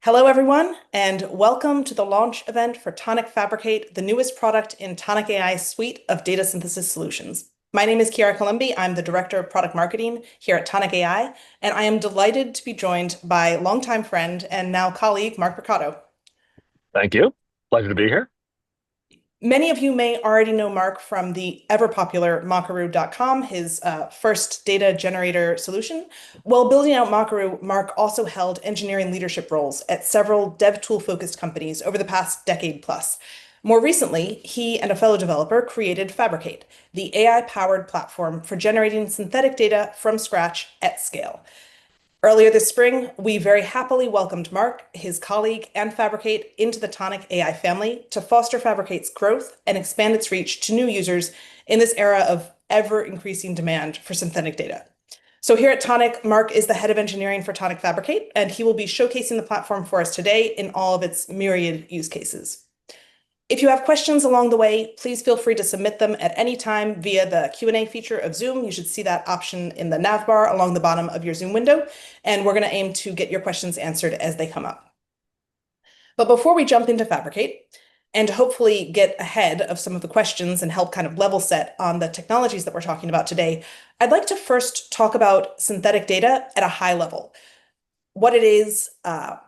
Hello, everyone, and welcome to the launch event for Tonic Fabricate, the newest product in Tonic AI's suite of data synthesis solutions. My name is Kiara Columbi. I'm the Director of Product Marketing here at Tonic AI, and I am delighted to be joined by longtime friend and now colleague, Mark Brocato. Thank you. Pleasure to be here. Many of you may already know Mark from the ever-popular Mockaroo.com, his first data generator solution. While building out Mockaroo, Mark also held engineering leadership roles at several dev tool-focused companies over the past decade plus. More recently, he and a fellow developer created Fabricate, the AI-powered platform for generating synthetic data from scratch at scale. Earlier this spring, we very happily welcomed Mark, his colleague, and Fabricate into the Tonic AI family to foster Fabricate's growth and expand its reach to new users in this era of ever-increasing demand for synthetic data. So here at Tonic, Mark is the head of engineering for Tonic Fabricate, and he will be showcasing the platform for us today in all of its myriad use cases. If you have questions along the way, please feel free to submit them at any time via the Q&A feature of Zoom. You should see that option in the nav bar along the bottom of your Zoom window, and we're going to aim to get your questions answered as they come up. But before we jump into Fabricate, and hopefully get ahead of some of the questions and help kind of level set on the technologies that we're talking about today, I'd like to first talk about synthetic data at a high level, what it is,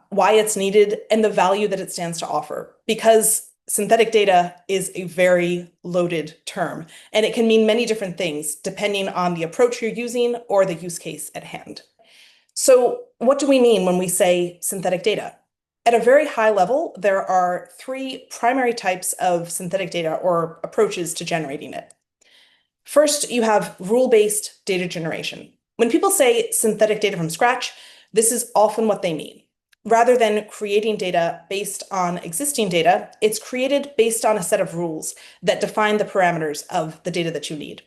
why it's needed, and the value that it stands to offer. Because synthetic data is a very loaded term, and it can mean many different things depending on the approach you're using or the use case at hand. So what do we mean when we say synthetic data? At a very high level, there are three primary types of synthetic data or approaches to generating it. First, you have rule-based data generation. When people say synthetic data from scratch, this is often what they mean. Rather than creating data based on existing data, it's created based on a set of rules that define the parameters of the data that you need.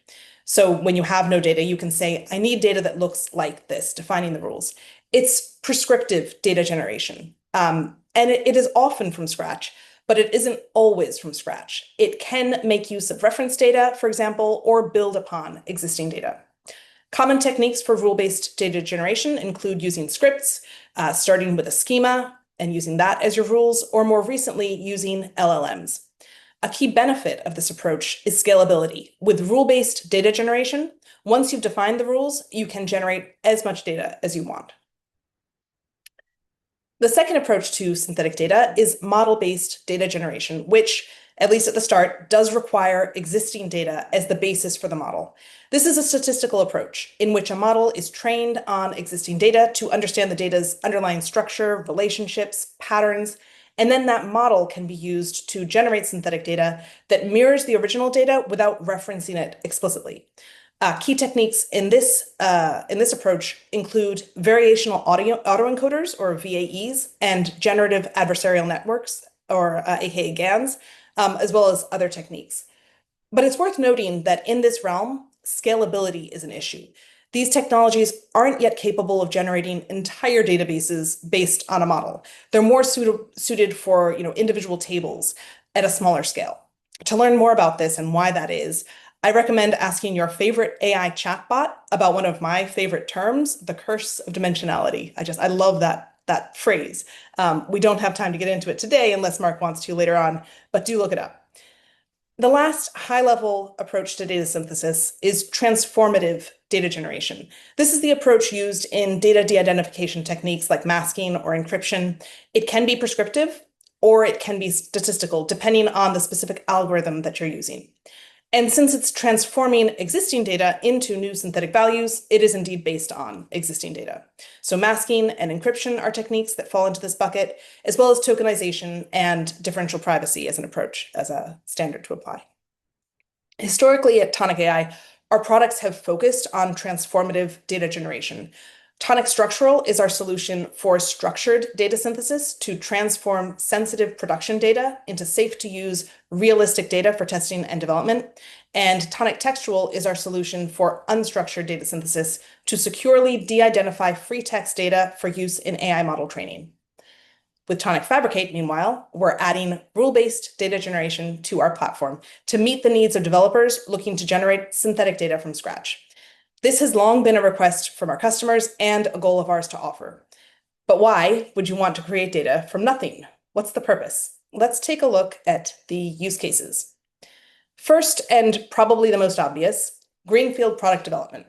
So when you have no data, you can say, I need data that looks like this, defining the rules. It's prescriptive data generation. And it is often from scratch, but it isn't always from scratch. It can make use of reference data, for example, or build upon existing data. Common techniques for rule-based data generation include using scripts, starting with a schema and using that as your rules, or more recently, using LLMs. A key benefit of this approach is scalability. With rule-based data generation, once you've defined the rules, you can generate as much data as you want. The second approach to synthetic data is model-based data generation, which, at least at the start, does require existing data as the basis for the model. This is a statistical approach in which a model is trained on existing data to understand the data's underlying structure, relationships, patterns, and then that model can be used to generate synthetic data that mirrors the original data without referencing it explicitly. Key techniques in this approach include variational autoencoders, or VAEs, and generative adversarial networks, or aka GANs, as well as other techniques. But it's worth noting that in this realm, scalability is an issue. These technologies aren't yet capable of generating entire databases based on a model. They're more suited for individual tables at a smaller scale. To learn more about this and why that is, I recommend asking your favorite AI chatbot about one of my favorite terms, the curse of dimensionality. I love that phrase. We don't have time to get into it today unless Mark wants to later on, but do look it up. The last high-level approach to data synthesis is transformative data generation. This is the approach used in data de-identification techniques like masking or encryption. It can be prescriptive or it can be statistical, depending on the specific algorithm that you're using. And since it's transforming existing data into new synthetic values, it is indeed based on existing data. So masking and encryption are techniques that fall into this bucket, as well as tokenization and differential privacy as an approach, as a standard to apply. Historically at Tonic AI, our products have focused on transformative data generation. Tonic Structural is our solution for structured data synthesis to transform sensitive production data into safe-to-use, realistic data for testing and development. And Tonic Textual is our solution for unstructured data synthesis to securely de-identify free text data for use in AI model training. With Tonic Fabricate, meanwhile, we're adding rule-based data generation to our platform to meet the needs of developers looking to generate synthetic data from scratch. This has long been a request from our customers and a goal of ours to offer. But why would you want to create data from nothing? What's the purpose? Let's take a look at the use cases. First, and probably the most obvious, greenfield product development.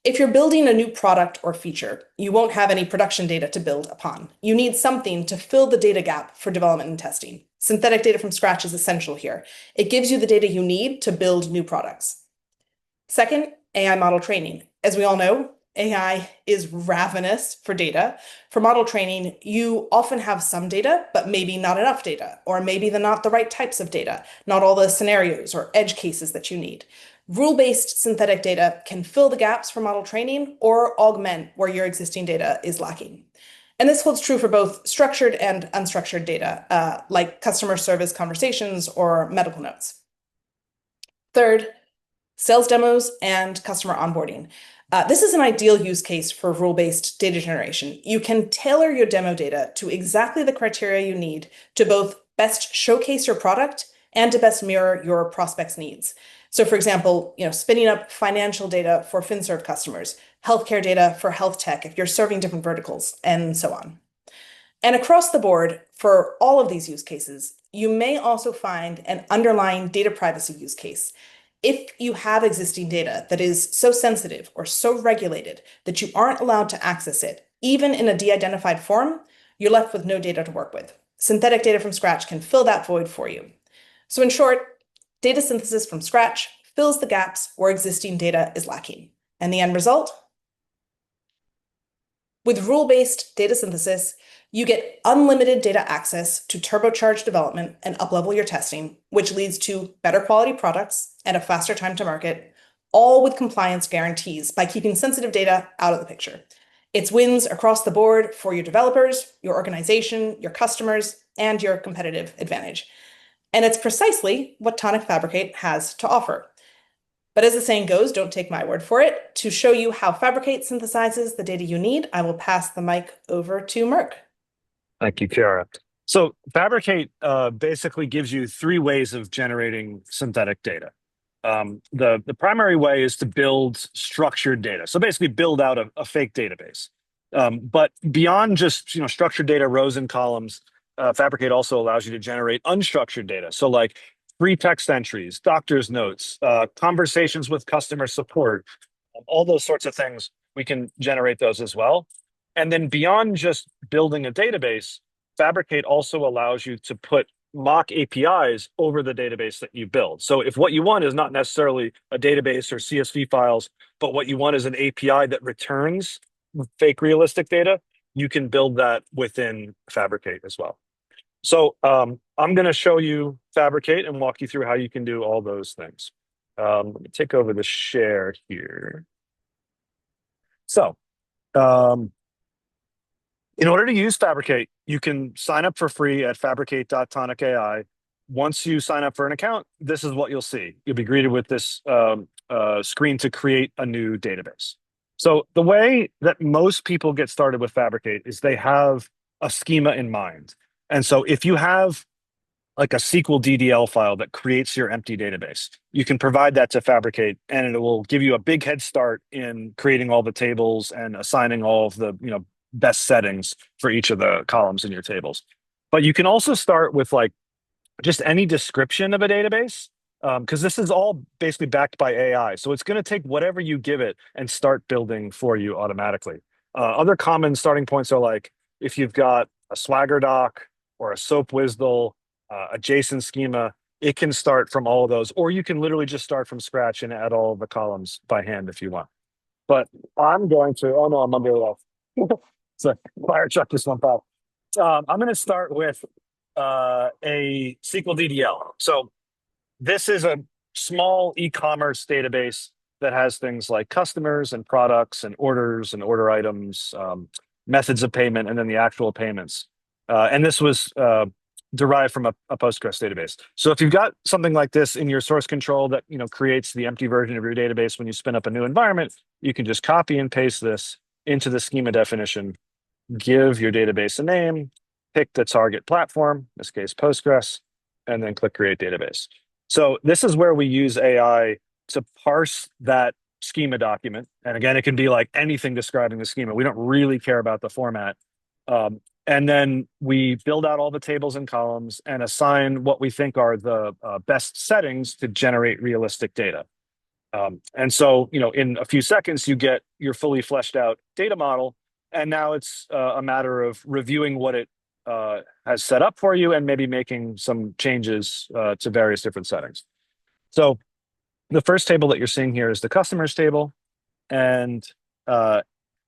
If you're building a new product or feature, you won't have any production data to build upon. You need something to fill the data gap for development and testing. Synthetic data from scratch is essential here. It gives you the data you need to build new products. Second, AI model training. As we all know, AI is ravenous for data. For model training, you often have some data, but maybe not enough data, or maybe not the right types of data, not all the scenarios or edge cases that you need. Rule-based synthetic data can fill the gaps for model training or augment where your existing data is lacking. And this holds true for both structured and unstructured data, like customer service conversations or medical notes. Third, sales demos and customer onboarding. This is an ideal use case for rule-based data generation. You can tailor your demo data to exactly the criteria you need to both best showcase your product and to best mirror your prospects' needs. So for example, spinning up financial data for FinServe customers, healthcare data for health tech if you're serving different verticals, and so on. And across the board, for all of these use cases, you may also find an underlying data privacy use case. If you have existing data that is so sensitive or so regulated that you aren't allowed to access it, even in a de-identified form, you're left with no data to work with. Synthetic data from scratch can fill that void for you. So in short, data synthesis from scratch fills the gaps where existing data is lacking. And the end result? With rule-based data synthesis, you get unlimited data access to turbocharge development and uplevel your testing, which leads to better quality products and a faster time to market, all with compliance guarantees by keeping sensitive data out of the picture. It's wins across the board for your developers, your organization, your customers, and your competitive advantage. And it's precisely what Tonic Fabricate has to offer. But as the saying goes, don't take my word for it. To show you how Fabricate synthesizes the data you need, I will pass the mic over to Merck. Thank you, Kiara. So Fabricate basically gives you three ways of generating synthetic data. The primary way is to build structured data. So basically build out a fake database. But beyond just structured data, rows and columns, Fabricate also allows you to generate unstructured data. So like free text entries, doctor's notes, conversations with customer support, all those sorts of things, we can generate those as well. And then beyond just building a database, Fabricate also allows you to put mock APIs over the database that you build. So if what you want is not necessarily a database or CSV files, but what you want is an API that returns fake realistic data, you can build that within Fabricate as well. So I'm going to show you Fabricate and walk you through how you can do all those things. Let me take over the share here. So in order to use Fabricate, you can sign up for free at fabricate.tonic.ai. Once you sign up for an account, this is what you'll see. You'll be greeted with this screen to create a new database. So the way that most people get started with Fabricate is they have a schema in mind. And so if you have like a SQL DDL file that creates your empty database, you can provide that to Fabricate, and it will give you a big head start in creating all the tables and assigning all of the best settings for each of the columns in your tables. But you can also start with like just any description of a database, because this is all basically backed by AI. So it's going to take whatever you give it and start building for you automatically. Other common starting points are like if you've got a Swagger doc or a SOAP WSDL, a JSON schema, it can start from all of those, or you can literally just start from scratch and add all of the columns by hand if you want. But I'm going to, oh no, I'm under the so fire truck just went by. I'm going to start with a SQL DDL. So this is a small e-commerce database that has things like customers and products and orders and order items, methods of payment, and then the actual payments. And this was derived from a Postgres database. So if you've got something like this in your source control that creates the empty version of your database when you spin up a new environment, you can just copy and paste this into the schema definition, give your database a name, pick the target platform, in this case Postgres, and then click Create Database. So this is where we use AI to parse that schema document. And again, it can be like anything describing the schema. We don't really care about the format. And then we build out all the tables and columns and assign what we think are the best settings to generate realistic data. And so, in a few seconds, you get your fully fleshed out data model. And now it's a matter of reviewing what it has set up for you and maybe making some changes to various different settings. So the first table that you're seeing here is the customers table. And uh,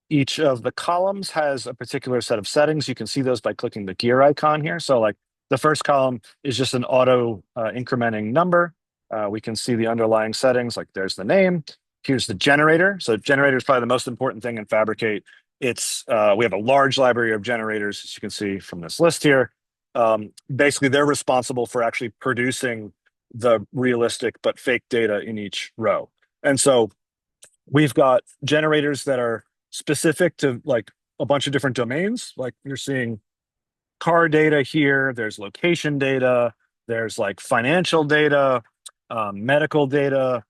each of the columns has a particular set of settings. You can see those by clicking the gear icon here. So like the first column is just an auto incrementing number. We can see the underlying settings, like there's the name. Here's the generator. So generator is probably the most important thing in Fabricate. We have a large library of generators, as you can see from this list here. Basically, they're responsible for actually producing the realistic but fake data in each row. And so we've got generators that are specific to like a bunch of different domains. Like you're seeing car data here, there's location data, there's like financial data, medical data,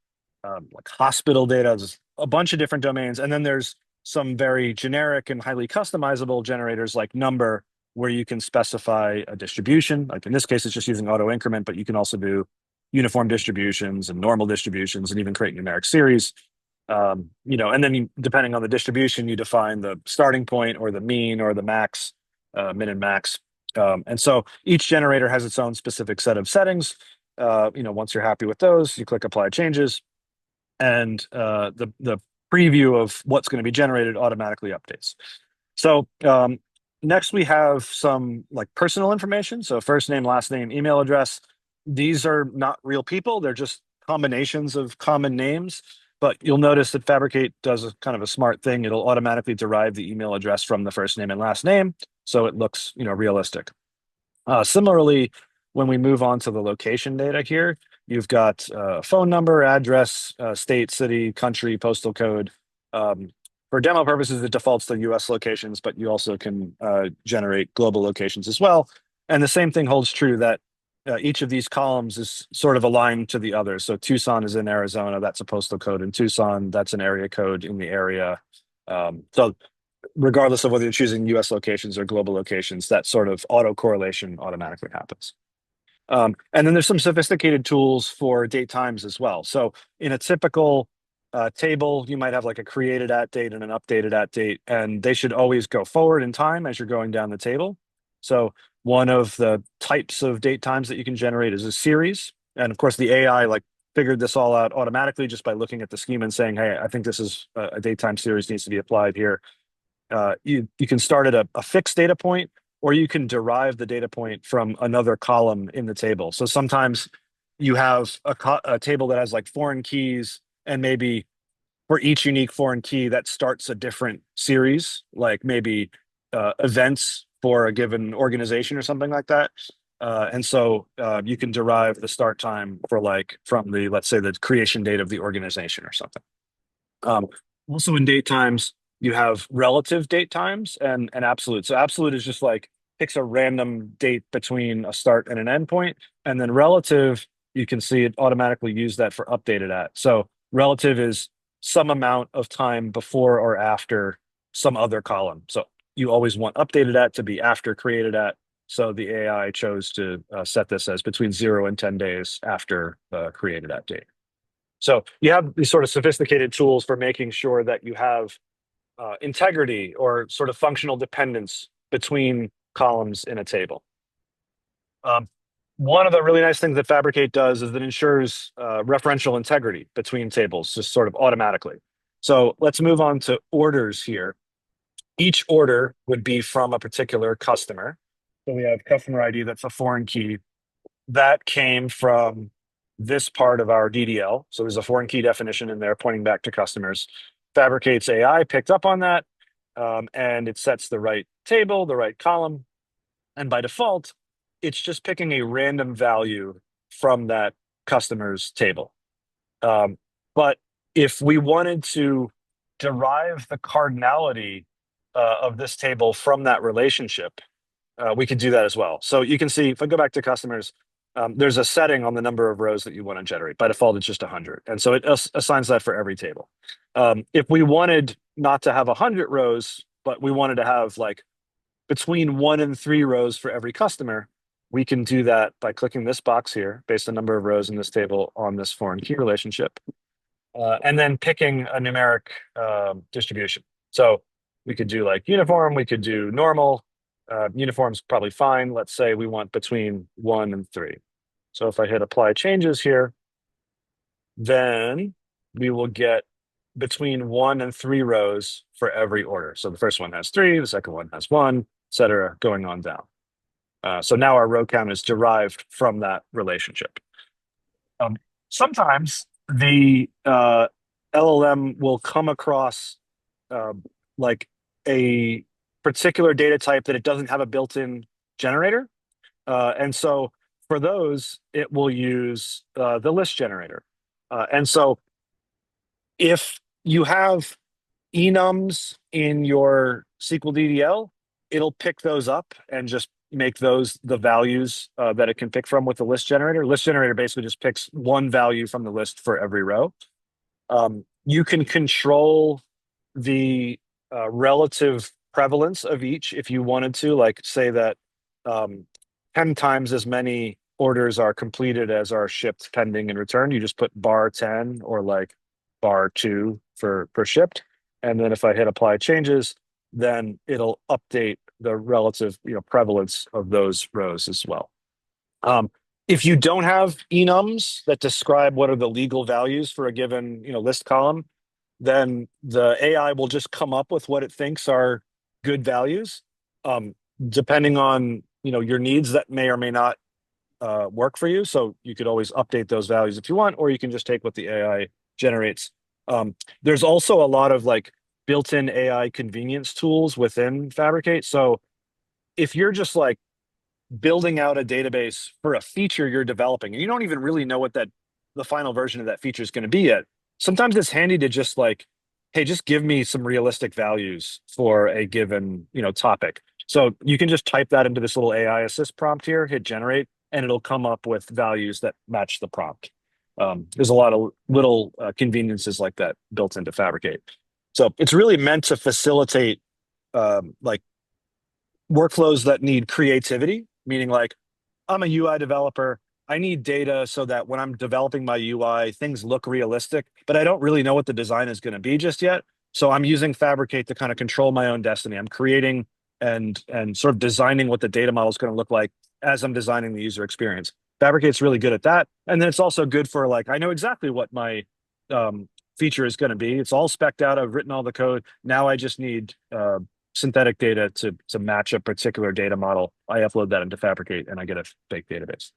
like hospital data, there's a bunch of different domains. And then there's some very generic and highly customizable generators like number, where you can specify a distribution. Like in this case, it's just using auto increment, but you can also do uniform distributions and normal distributions and even create numeric series. And then depending on the distribution, you define the starting point or the mean or the max, min and max. And so each generator has its own specific set of settings. Once you're happy with those, you click apply changes, and the preview of what's going to be generated automatically updates. So next we have some like personal information. So first name, last name, email address. These are not real people. They're just combinations of common names. But you'll notice that Fabricate does a kind of a smart thing. It'll automatically derive the email address from the first name and last name, so it looks, realistic. Similarly, when we move on to the location data here, you've got phone number, address, state, city, country, postal code. For demo purposes, it defaults to US locations, but you also can generate global locations as well. And the same thing holds true that each of these columns is sort of aligned to the other. So Tucson is in Arizona, that's a postal code in Tucson, that's an area code in the area. So regardless of whether you're choosing US locations or global locations, that sort of auto correlation automatically happens. And then there's some sophisticated tools for date times as well. So in a typical table, you might have like a created at date and an updated at date, and they should always go forward in time as you're going down the table. So one of the types of date times that you can generate is a series. And of course, the AI like figured this all out automatically just by looking at the schema and saying, hey, I think this is a date time series needs to be applied here. You can start at a fixed data point, or you can derive the data point from another column in the table. So sometimes you have a table that has like foreign keys, and maybe for each unique foreign key that starts a different series, like maybe events for a given organization or something like that. And so you can derive the start time for like from the, let's say, the creation date of the organization or something. Also in date times, you have relative date times and absolute. So absolute is just like picks a random date between a start and an end point. And then relative, you can see it automatically use that for updated at. So relative is some amount of time before or after some other column. So you always want updated at to be after created at. So the AI chose to set this as between 0 and 10 days after created at date. So you have these sort of sophisticated tools for making sure that you have integrity or sort of functional dependence between columns in a table. One of the really nice things that Fabricate does is that it ensures referential integrity between tables, just sort of automatically. So let's move on to orders here. Each order would be from a particular customer. So we have customer ID, that's a foreign key. That came from this part of our DDL. So there's a foreign key definition in there pointing back to customers. Fabricate's AI picked up on that, and it sets the right table, the right column. And by default, it's just picking a random value from that customer's table. But if we wanted to derive the cardinality of this table from that relationship, we could do that as well. So you can see, if I go back to customers, there's a setting on the number of rows that you want to generate. By default, it's just 100. And so it assigns that for every table. If we wanted not to have 100 rows, but we wanted to have like between 1 and 3 rows for every customer, we can do that by clicking this box here based on number of rows in this table on this foreign key relationship, and then picking a numeric distribution. So we could do like uniform, we could do normal. Uniform's probably fine. Let's say we want between 1 and 3. So if I hit apply changes here, then we will get between 1 and 3 rows for every order. So the first one has 3, the second one has 1, et cetera, going on down. So now our row count is derived from that relationship. Sometimes the LLM will come across uh, like a particular data type that it doesn't have a built-in generator. And so for those, it will use the list generator. And so if you have enums in your SQL DDL, it'll pick those up and just make those the values that it can pick from with the list generator. List generator basically just picks one value from the list for every row. You can control the relative prevalence of each if you wanted to, like say that 10 times as many orders are completed as are shipped, pending, and returned. You just put bar 10 or like bar 2 for shipped. And then if I hit apply changes, then it'll update the relative prevalence of those rows as well. If you don't have enums that describe what are the legal values for a given list column, then the AI will just come up with what it thinks are good values, depending on your needs that may or may not work for you. So you could always update those values if you want, or you can just take what the AI generates. There's also a lot of like built-in AI convenience tools within Fabricate. So if you're just like building out a database for a feature you're developing, and you don't even really know what the final version of that feature is going to be yet, sometimes it's handy to just like, hey, just give me some realistic values for a given topic. So you can just type that into this little AI assist prompt here, hit generate, and it'll come up with values that match the prompt. There's a lot of little conveniences like that built into Fabricate. So it's really meant to facilitate like workflows that need creativity, meaning like I'm a UI developer. I need data so that when I'm developing my UI, things look realistic, but I don't really know what the design is going to be just yet. So I'm using Fabricate to kind of control my own destiny. I'm creating and sort of designing what the data model is going to look like as I'm designing the user experience. Fabricate's really good at that. And then it's also good for like, I know exactly what my feature is going to be. It's all spec'd out. I've written all the code. Now I just need synthetic data to match a particular data model. I upload that into Fabricate and I get a fake database.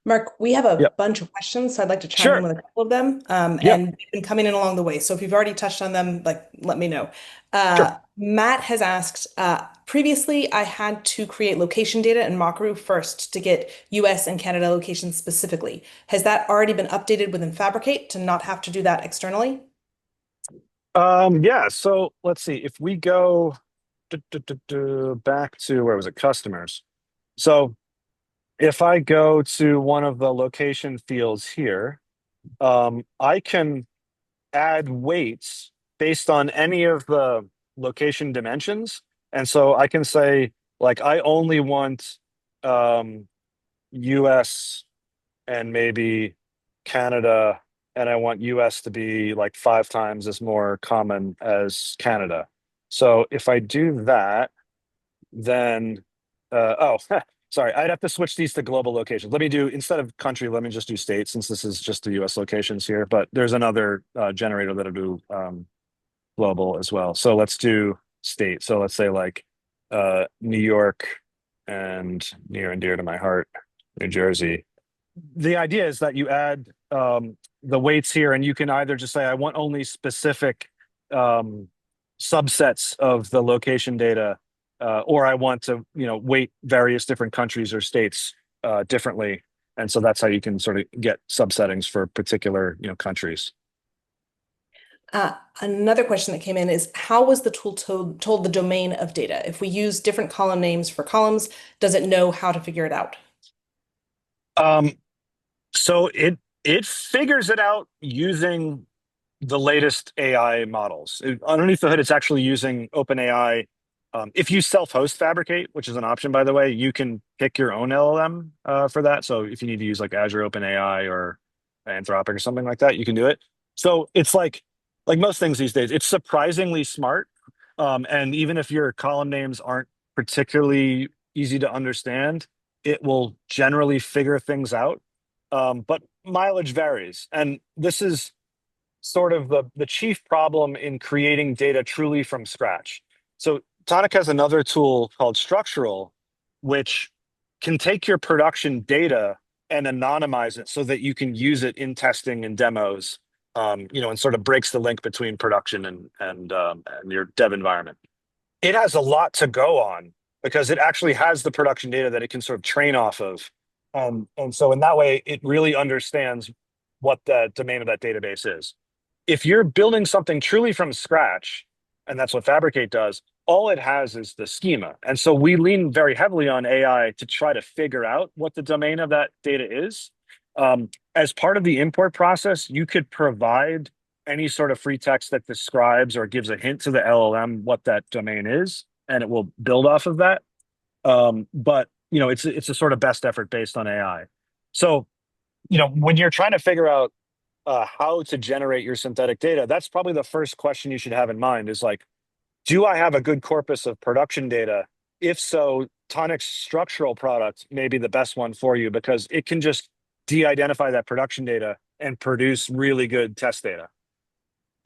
Mark, we have a Yep. bunch of questions, so I'd like to chime in Sure. with a couple of them. Yep. And they've been coming in along the way. So if you've already touched on them, like let me know. Sure. Matt has asked, previously I had to create location data in Mockaroo first to get US and Canada locations specifically. Has that already been updated within Fabricate to not have to do that externally? Yeah. So let's see. If we go back to where was it? Customers. So if I go to one of the location fields here, I can add weights based on any of the location dimensions. And so I can say, like, I only want US and maybe Canada, and I want US to be like 5 times as more common as Canada. So if I do that, then oh, sorry, I'd have to switch these to global locations. Let me do, instead of country, let me just do state, since this is just the US locations here, but there's another generator that'll do global as well. So let's do state. So let's say like New York, and near and dear to my heart, New Jersey. The idea is that you add the weights here, and you can either just say, I want only specific subsets of the location data, or I want to, weight various different countries or states differently. And so that's how you can sort of get subsettings for particular, countries. Another question that came in is how was the tool told the domain of data? If we use different column names for columns, does it know how to figure it out? Um, so it figures it out using the latest AI models. Underneath the hood, it's actually using OpenAI If you self-host Fabricate, which is an option, by the way, you can pick your own LLM for that. So if you need to use like Azure OpenAI or Anthropic or something like that, you can do it. So it's like most things these days, it's surprisingly smart. And even if your column names aren't particularly easy to understand, it will generally figure things out. But mileage varies. And this is sort of the chief problem in creating data truly from scratch. So Tonic has another tool called structural, which can take your production data and anonymize it so that you can use it in testing and demos, and sort of breaks the link between production and your dev environment. It has a lot to go on because it actually has the production data that it can sort of train off of. And so in that way, it really understands what the domain of that database is. If you're building something truly from scratch, and that's what Fabricate does, all it has is the schema. And so we lean very heavily on AI to try to figure out what the domain of that data is. As part of the import process, you could provide any sort of free text that describes or gives a hint to the LLM what that domain is, and it will build off of that. But it's a sort of best effort based on AI. So when you're trying to figure out how to generate your synthetic data, that's probably the first question you should have in mind is like, do I have a good corpus of production data? If so, Tonic's structural product may be the best one for you because it can just de-identify that production data and produce really good test data.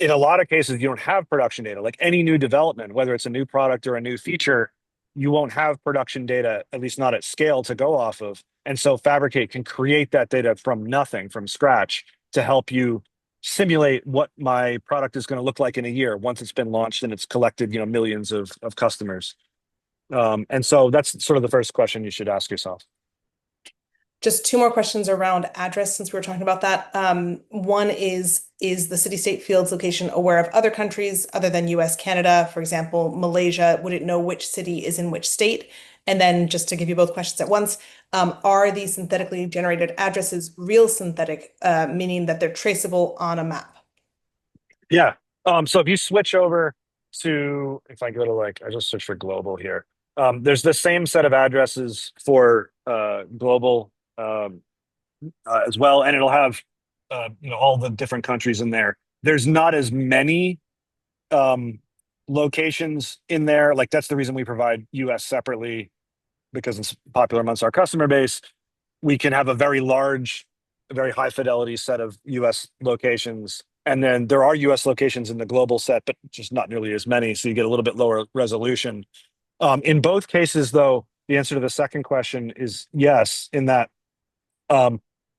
In a lot of cases, you don't have production data. Like any new development, whether it's a new product or a new feature, you won't have production data, at least not at scale, to go off of. And so Fabricate can create that data from nothing, from scratch, to help you simulate what my product is going to look like in a year once it's been launched and it's collected, millions of customers. And so that's sort of the first question you should ask yourself. Just two more questions around address since we were talking about that. One is the city-state fields location aware of other countries other than US, Canada? For example, Malaysia, would it know which city is in which state? And then just to give you both questions at once, are these synthetically generated addresses real synthetic, meaning that they're traceable on a map? Yeah. So if you switch over to, if I go to I just search for global here. There's the same set of addresses for global as well, and it'll have all the different countries in there. There's not as many locations in there. Like that's the reason we provide US separately because it's popular amongst our customer base. We can have a very large, very high fidelity set of US locations. And then there are US locations in the global set, but just not nearly as many. So you get a little bit lower resolution. In both cases, though, the answer to the second question is yes, in that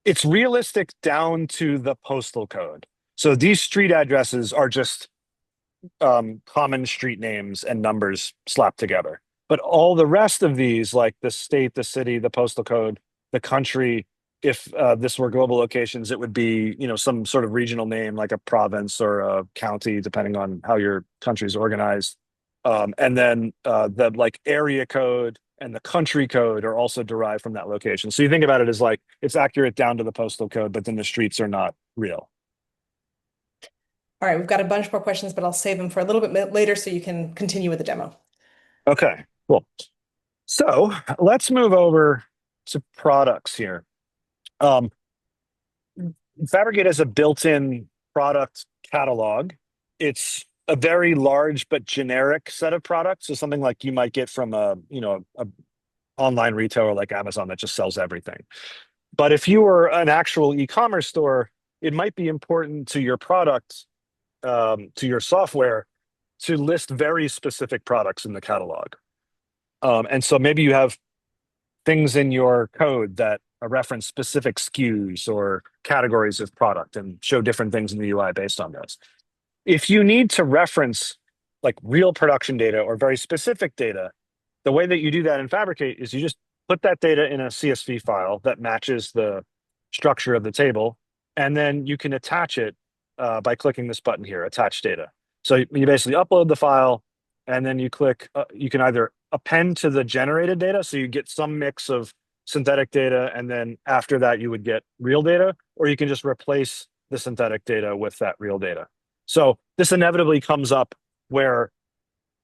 it's realistic down to the postal code. So these street addresses are just common street names and numbers slapped together. But all the rest of these, like the state, the city, the postal code, the country, if this were global locations, it would be, some sort of regional name like a province or a county, depending on how your country is organized. And then the area code and the country code are also derived from that location. So you think about it as like it's accurate down to the postal code, but then the streets are not real. All right, we've got a bunch more questions, but I'll save them for a little bit later so you can continue with the demo. Okay, cool. So let's move over to products here. Fabricate has a built-in product catalog. It's a very large but generic set of products. So something like you might get from a online retailer like Amazon that just sells everything. But if you were an actual e-commerce store, it might be important to your product, to your software, to list very specific products in the catalog. And so maybe you have things in your code that reference specific SKUs or categories of product and show different things in the UI based on those. If you need to reference like real production data or very specific data, the way that you do that in Fabricate is you just put that data in a CSV file that matches the structure of the table, and then you can attach it by clicking this button here, attach data. So you basically upload the file, and then you click, you can either append to the generated data, so you get some mix of synthetic data, and then after that you would get real data, or you can just replace the synthetic data with that real data. So this inevitably comes up where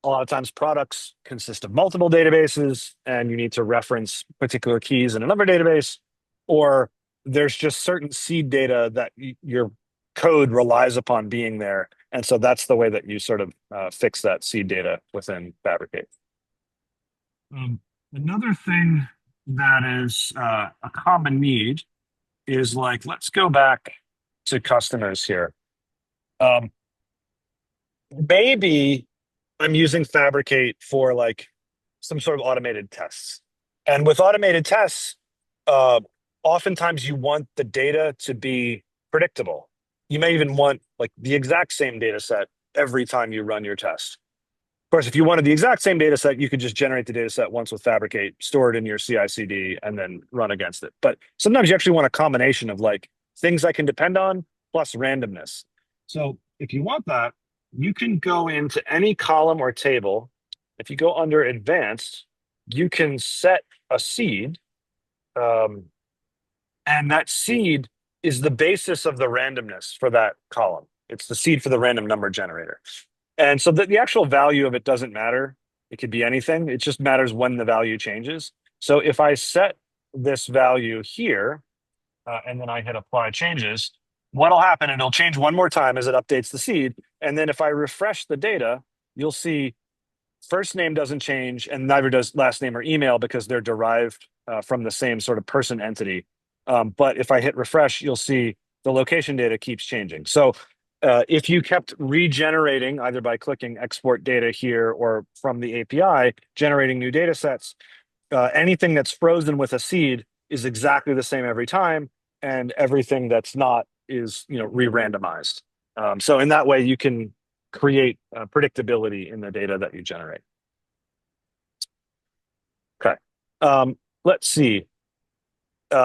a lot of times products consist of multiple databases and you need to reference particular keys in another database, or there's just certain seed data that your code relies upon being there. And so that's the way that you sort of fix that seed data within Fabricate. Um, Another thing that is a common need is like, let's go back to customers here. Um, Maybe I'm using Fabricate for like some sort of automated tests. And with automated tests, uh, oftentimes you want the data to be predictable. You may even want like the exact same data set every time you run your test. Of course, if you wanted the exact same data set, you could just generate the data set once with Fabricate, store it in your CI/CD, and then run against it. But sometimes you actually want a combination of like things I can depend on plus randomness. So if you want that, you can go into any column or table. If you go under advanced, you can set a seed, um, and that seed is the basis of the randomness for that column. It's the seed for the random number generator. And so the actual value of it doesn't matter. It could be anything. It just matters when the value changes. So if I set this value here, and then I hit apply changes, what'll happen, it'll change one more time as it updates the seed. And then if I refresh the data, you'll see first name doesn't change and neither does last name or email because they're derived from the same sort of person entity. But if I hit refresh, you'll see the location data keeps changing. So if you kept regenerating either by clicking export data here or from the API, generating new data sets, anything that's frozen with a seed is exactly the same every time, and everything that's not is re-randomized. So in that way, you can create predictability in the data that you generate. Okay. Let's see.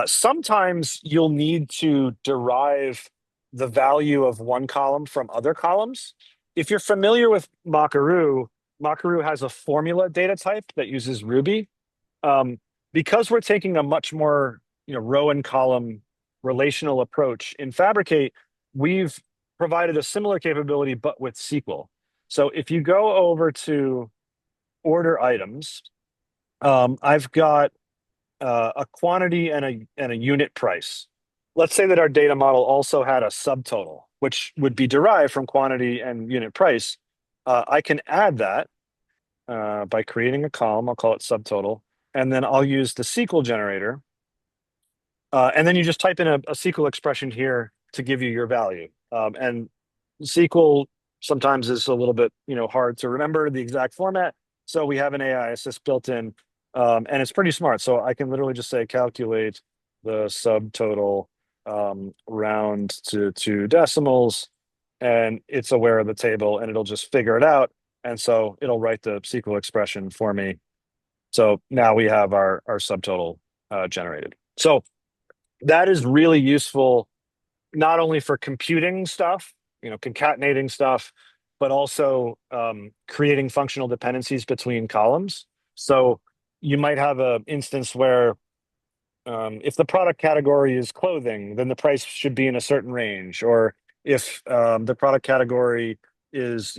Sometimes you'll need to derive the value of one column from other columns. If you're familiar with Makaru, Makaru has a formula data type that uses Ruby. Because we're taking a much more row and column relational approach in Fabricate, we've provided a similar capability but with SQL. So if you go over to order items, I've got a quantity and a unit price. Let's say that our data model also had a subtotal, which would be derived from quantity and unit price. I can add that by creating a column. I'll call it subtotal. And then I'll use the SQL generator. And then you just type in a SQL expression here to give you your value. And SQL sometimes is a little bit hard to remember the exact format. So we have an AI assist built in, and it's pretty smart. So I can literally just say calculate the subtotal, round to 2 decimals, and it's aware of the table and it'll just figure it out. And so it'll write the SQL expression for me. So now we have our subtotal generated. So that is really useful, not only for computing stuff, concatenating stuff, but also creating functional dependencies between columns. So you might have an instance where if the product category is clothing, then the price should be in a certain range. Or if the product category is,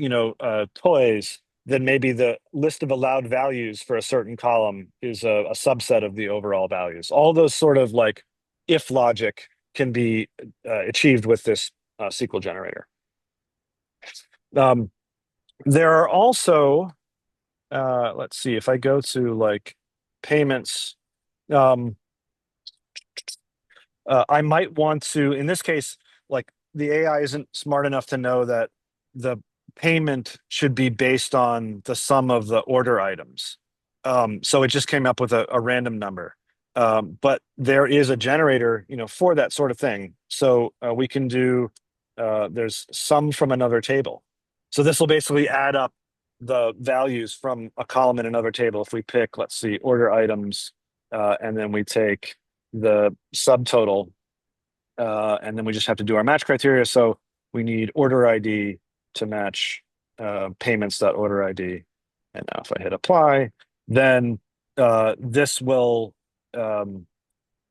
toys, then maybe the list of allowed values for a certain column is a subset of the overall values. All those sort of like if logic can be achieved with this SQL generator. There are also, let's see, if I go to like payments, I might want to, in this case, like the AI isn't smart enough to know that the payment should be based on the sum of the order items. So it just came up with a random number. But there is a generator, for that sort of thing. So we can do, there's sum from another table. So this will basically add up the values from a column in another table. If we pick, let's see, order items, and then we take the subtotal, and then we just have to do our match criteria. So we need order ID to match payments.order ID. And now if I hit apply, then this will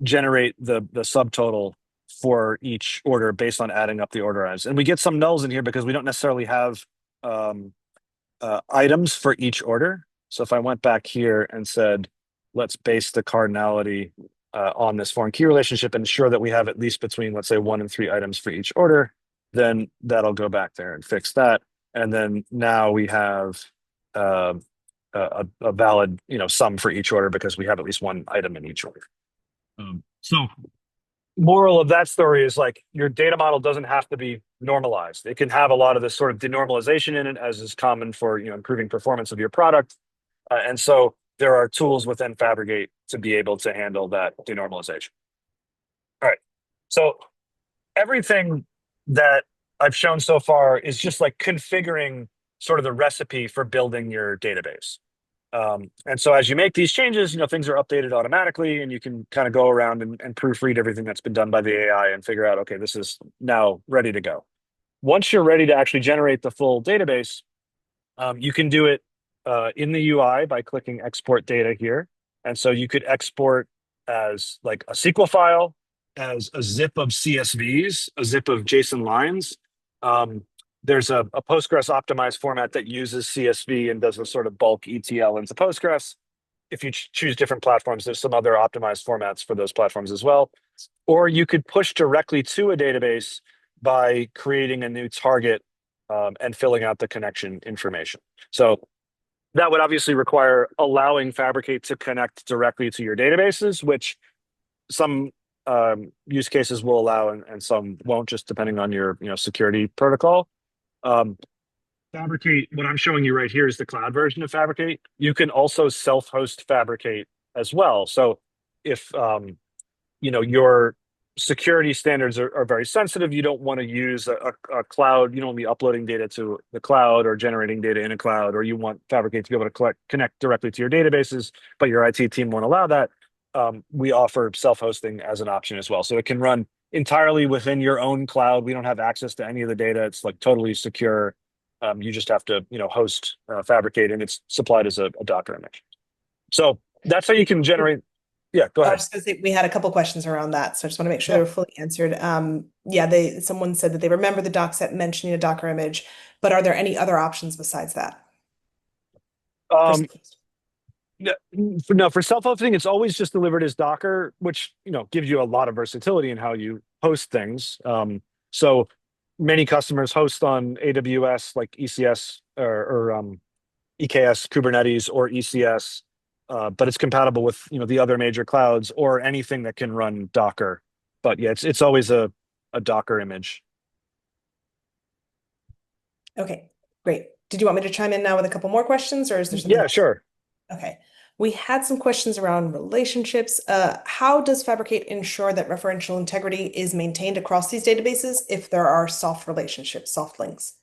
generate the subtotal for each order based on adding up the order items. And we get some nulls in here because we don't necessarily have items for each order. So if I went back here and said, let's base the cardinality on this foreign key relationship, and ensure that we have at least between, let's say, 1 and 3 items for each order, then that'll go back there and fix that. And then now we have uh, a valid, sum for each order because we have at least one item in each order. So moral of that story is like your data model doesn't have to be normalized. It can have a lot of this sort of denormalization in it, as is common for improving performance of your product. And so there are tools within Fabricate to be able to handle that denormalization. All right. So everything that I've shown so far is just like configuring sort of the recipe for building your database. And so as you make these changes, things are updated automatically, and you can kind of go around and proofread everything that's been done by the AI and figure out, okay, this is now ready to go. Once you're ready to actually generate the full database, you can do it in the UI by clicking export data here. And so you could export as like a SQL file, as a zip of CSVs, a zip of JSON lines. There's a Postgres optimized format that uses CSV and does a sort of bulk ETL into Postgres. If you choose different platforms, there's some other optimized formats for those platforms as well. Or you could push directly to a database by creating a new target and filling out the connection information. So that would obviously require allowing Fabricate to connect directly to your databases, which some use cases will allow and some won't, just depending on your security protocol. Fabricate, what I'm showing you right here is the cloud version of Fabricate. You can also self-host Fabricate as well. So if your security standards are very sensitive, you don't want to use a cloud, you don't want to be uploading data to the cloud or generating data in a cloud, or you want Fabricate to be able to connect directly to your databases, but your IT team won't allow that. We offer self-hosting as an option as well. So it can run entirely within your own cloud. We don't have access to any of the data. It's like totally secure. You just have to, host Fabricate, and it's supplied as a Docker image. So that's how you can generate. Yeah, go I ahead. was just going to say we had a couple questions around that, so I just want to make sure Yeah. they were fully answered. Someone said that they remember the doc set mentioning a Docker image, but are there any other options besides that? For Um, no, for self-hosting, it's always just delivered as Docker, which gives you a lot of versatility in how you host things. So many customers host on AWS, like ECS or EKS Kubernetes or ECS, but it's compatible with the other major clouds or anything that can run Docker. But yeah, it's always a Docker image. Okay, great. Did you want me to chime in now with a couple more questions, or is there something Yeah, else? sure. Okay. We had some questions around relationships. How does Fabricate ensure that referential integrity is maintained across these databases if there are soft relationships, soft links?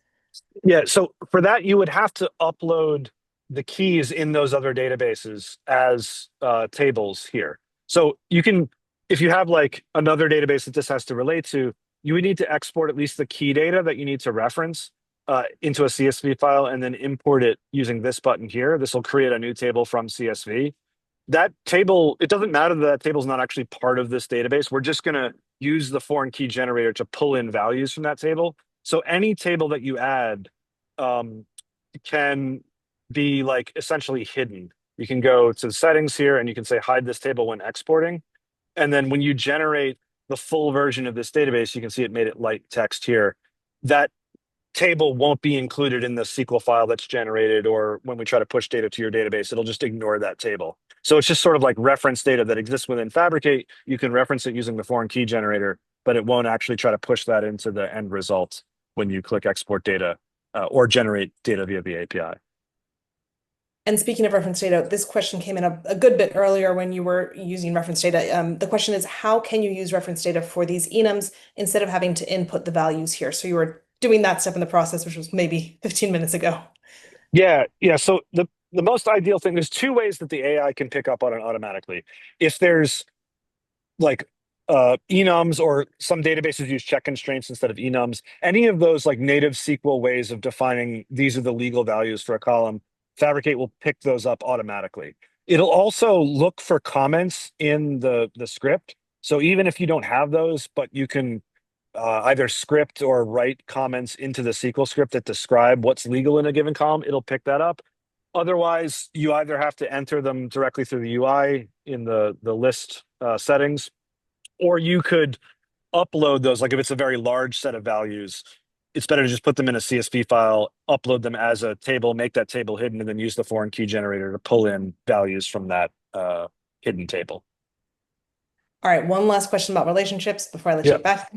Yeah, so for that, you would have to upload the keys in those other databases as tables here. So you can, if you have like another database that this has to relate to, you would need to export at least the key data that you need to reference into a CSV file, and then import it using this button here. This will create a new table from CSV. That table, it doesn't matter that table's not actually part of this database. We're just going to use the foreign key generator to pull in values from that table. So any table that you add can be like essentially hidden. You can go to the settings here and you can say hide this table when exporting. And then when you generate the full version of this database, you can see it made it light text here. That table won't be included in the SQL file that's generated, or when we try to push data to your database, it'll just ignore that table. So it's just sort of like reference data that exists within Fabricate. You can reference it using the foreign key generator, but it won't actually try to push that into the end result when you click export data or generate data via the API. And speaking of reference data, this question came in a good bit earlier when you were using reference data. The question is, how can you use reference data for these enums instead of having to input the values here? So you were doing that step in the process, which was maybe 15 minutes ago. Yeah. So the most ideal thing, there's two ways that the AI can pick up on it automatically. If there's like enums, or some databases use check constraints instead of enums, any of those like native SQL ways of defining these are the legal values for a column, Fabricate will pick those up automatically. It'll also look for comments in the script. So even if you don't have those, but you can either script or write comments into the SQL script that describe what's legal in a given column, it'll pick that up. Otherwise, you either have to enter them directly through the UI in the list settings, or you could upload those. Like if it's a very large set of values, it's better to just put them in a CSV file, upload them as a table, make that table hidden, and then use the foreign key generator to pull in values from that hidden table. All right, one last question about relationships before I let you Yeah. get back.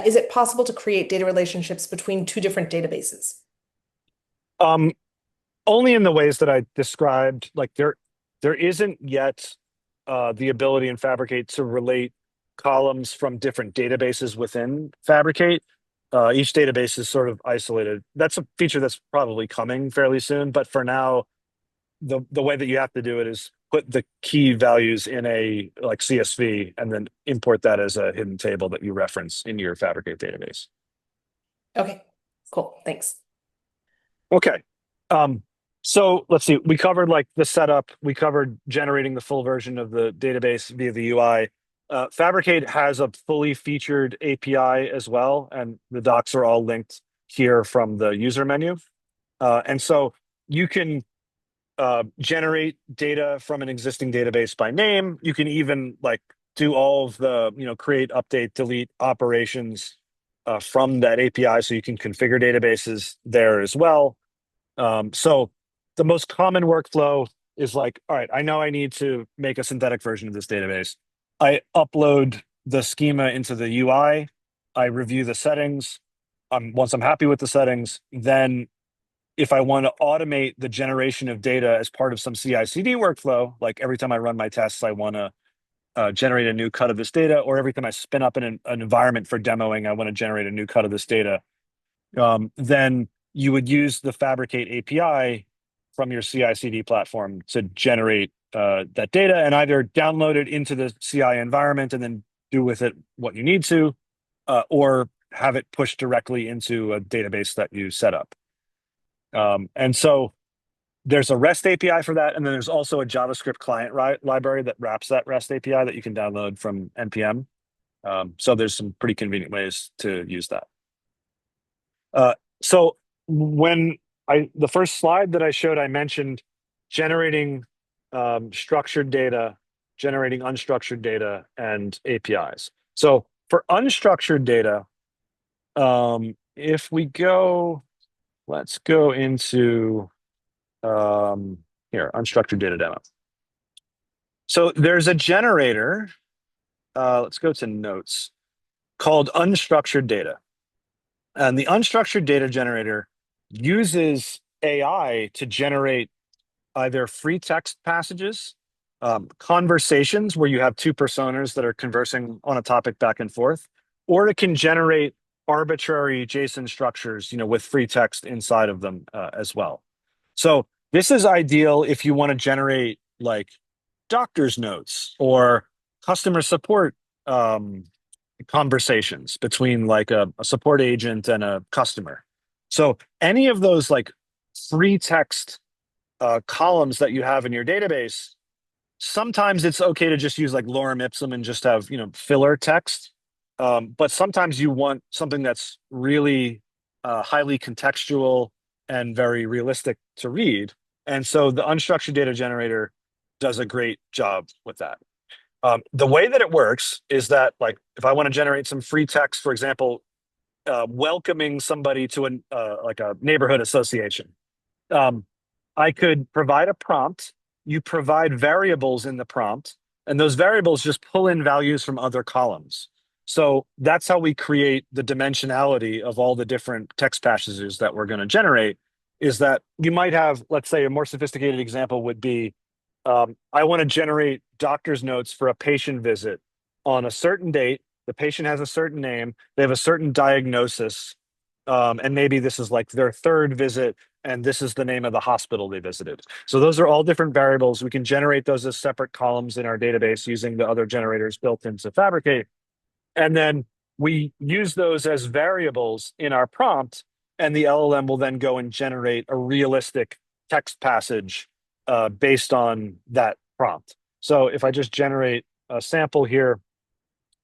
Is it possible to create data relationships between two different databases? Um, Only in the ways that I described. Like there isn't yet the ability in Fabricate to relate columns from different databases within Fabricate. Each database is sort of isolated. That's a feature that's probably coming fairly soon, but for now, the way that you have to do it is put the key values in a like CSV and then import that as a hidden table that you reference in your Fabricate database. Okay, cool. Thanks. Okay. Um, so let's see. We covered like the setup. We covered generating the full version of the database via the UI. Fabricate has a fully featured API as well, and the docs are all linked here from the user menu. And so you can generate data from an existing database by name. You can even like do all of the, create, update, delete operations from that API. So you can configure databases there as well. So the most common workflow is like, all right, I know I need to make a synthetic version of this database. I upload the schema into the UI. I review the settings. Once I'm happy with the settings, then if I want to automate the generation of data as part of some CI/CD workflow, like every time I run my tests, I want to generate a new cut of this data, or every time I spin up an environment for demoing, I want to generate a new cut of this data. Then you would use the Fabricate API from your CI/CD platform to generate that data and either download it into the CI environment and then do with it what you need to, or have it pushed directly into a database that you set up. And so there's a REST API for that, and then there's also a JavaScript client library that wraps that REST API that you can download from npm. So there's some pretty convenient ways to use that. So when the first slide that I showed, I mentioned generating structured data, generating unstructured data, and APIs. So for unstructured data, if we go, let's go into here, unstructured data demo. So there's a generator, let's go to notes, called unstructured data. And the unstructured data generator uses AI to generate either free text passages, conversations where you have two personas that are conversing on a topic back and forth, or it can generate arbitrary JSON structures, with free text inside of them as well. So this is ideal if you want to generate like doctor's notes or customer support conversations between like a support agent and a customer. So any of those like free text columns that you have in your database, sometimes it's okay to just use like lorem ipsum and just have, filler text. But sometimes you want something that's really highly contextual and very realistic to read. And so the unstructured data generator does a great job with that. The way that it works is that, like, if I want to generate some free text, for example, welcoming somebody to like a neighborhood association, I could provide a prompt. You provide variables in the prompt, and those variables just pull in values from other columns. So that's how we create the dimensionality of all the different text passages that we're going to generate. Is that you might have, let's say, a more sophisticated example would be, I want to generate doctor's notes for a patient visit on a certain date. The patient has a certain name, they have a certain diagnosis, and maybe this is like their third visit, and this is the name of the hospital they visited. So those are all different variables. We can generate those as separate columns in our database using the other generators built into Fabricate. And then we use those as variables in our prompt, and the LLM will then go and generate a realistic text passage based on that prompt. So if I just generate a sample here,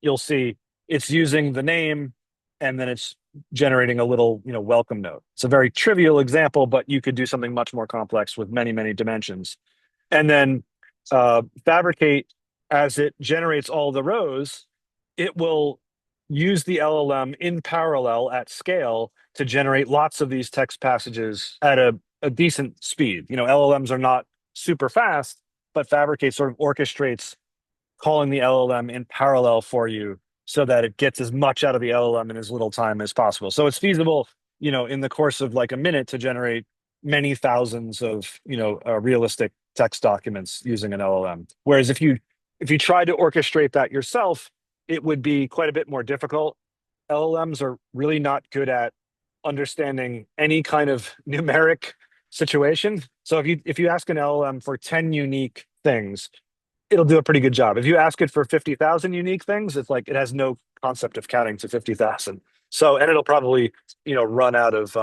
you'll see it's using the name and then it's generating a little, welcome note. It's a very trivial example, but you could do something much more complex with many, many dimensions. And then Fabricate, as it generates all the rows, it will use the LLM in parallel at scale to generate lots of these text passages at a decent speed. LLMs are not super fast, but Fabricate sort of orchestrates calling the LLM in parallel for you so that it gets as much out of the LLM in as little time as possible. So it's feasible, in the course of like a minute to generate many thousands of, realistic text documents using an LLM. Whereas if you try to orchestrate that yourself, it would be quite a bit more difficult. LLMs are really not good at understanding any kind of numeric situation. So if you ask an LLM for 10 unique things, it'll do a pretty good job. If you ask it for 50,000 unique things, it's like it has no concept of counting to 50,000. So, and it'll probably, run out of,